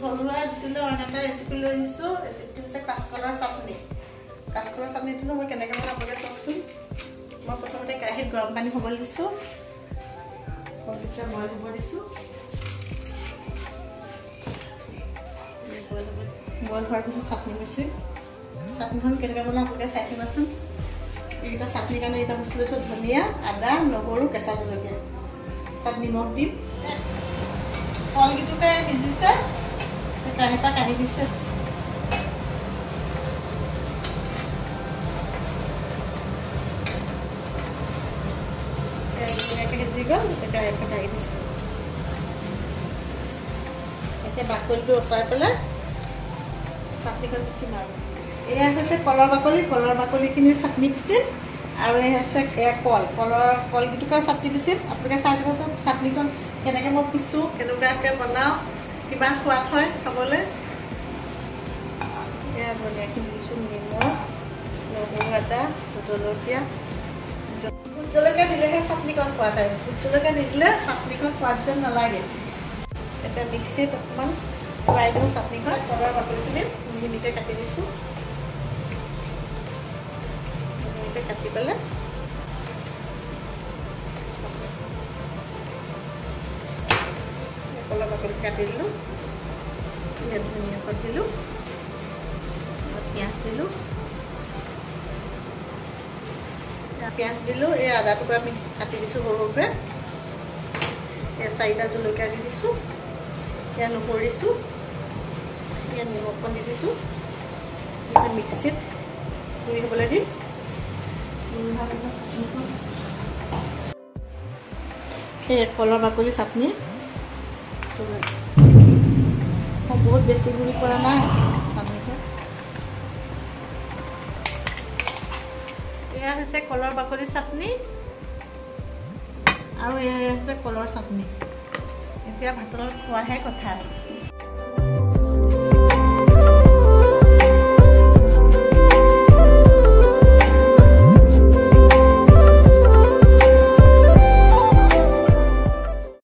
ঘৰুৱা দিলে অন্য এটা ৰেচিপি লৈ আহিছোঁ। ৰেচিপিটো হৈছে কাঁচকলৰ চাটনি। কাঁচকলৰ চাটনিটো মই কেনেকৈ বনাওঁ আপোনালোকে চাওকচোন। মই প্ৰথমতে কেৰাহীত গৰম পানী হ'বলৈ দিছোঁ। বইল হ'ব দিছোঁ। বইল হোৱাৰ পিছত চাটনি মিক্সি চাটনিখন কেনেকৈ বনাওঁ আপোনালোকে চাই থাকিবাচোন। এইকেইটা চাটনিৰ কাৰণে এইটা বস্তু লৈছোঁ: ধনিয়া, আদা, নহৰু, কেঁচা জলকীয়া। তাত নিমখ দিম। কলগিটোকে সিজিছে, কেৰাহীৰ পৰা কাঢ়ি দিছে। ধুনীয়াকৈ সিজি গ'ল, কেৰাহীৰ পৰা কাঢ়ি দিছোঁ। এতিয়া বাকলিটো অঁতৰাই পেলাই চাটনিখন পিচিম আৰু। এয়া হৈছে কলৰ বাকলি। কলৰ বাকলিখিনি চাটনি পিচিম আৰু এই হৈছে কলগিটোকে চাটনি পিচিম। আপোনালোকে চাই দিবচোন চাটনিখন কেনেকৈ মই পিছোঁ, কেনেকুৱাকৈ বনাওঁ, কিমান সোৱাদ হয় খাবলৈ। এয়া ধুনীয়াকৈ দিছোঁ নিমখ, নহৰু, আদা, জলকীয়া। ভোট জলকীয়া দিলেহে চাটনিখন সোৱাদ হয়। ভোট জলকীয়া নিদিলে চাটনিখন সোৱাদ যেন নালাগে। এতিয়া মিক্সিত অকণমান খুৱাই দিওঁ চাটনিখন। কলৰ বাকলিখিনি মিহিকৈ কাটি দিছোঁ। মিহিকৈ কাটি পেলাই কলৰ বাকলি কাটি দিলোঁ। ইয়াত ধনিয়া পাত দিলোঁ, পিঁয়াজ দিলোঁ। পিঁয়াজ দিলোঁ। এই আদা টুকুৰা আমি কাটি দিছোঁ সৰু সৰুকৈ। এয়া 4টা জলকীয়া দি দিছোঁ। এয়া নহৰু দিছোঁ। ইয়াত নিমখ অকণ দি দিছোঁ। মিক্সিত গুড়ি হ'বলৈ দিম। গুড়ি হোৱাৰ পিছত চাটনিখন সেই কলৰ বাকলি চাটনি মই বহুত বেছি গুড়ি কৰা নাই চাটনিখন। এয়া হৈছে কলৰ বাকলি চাটনি আৰু এয়া হৈছে কলৰ চাটনি। এতিয়া ভাতৰ লগত খোৱাহে কথা।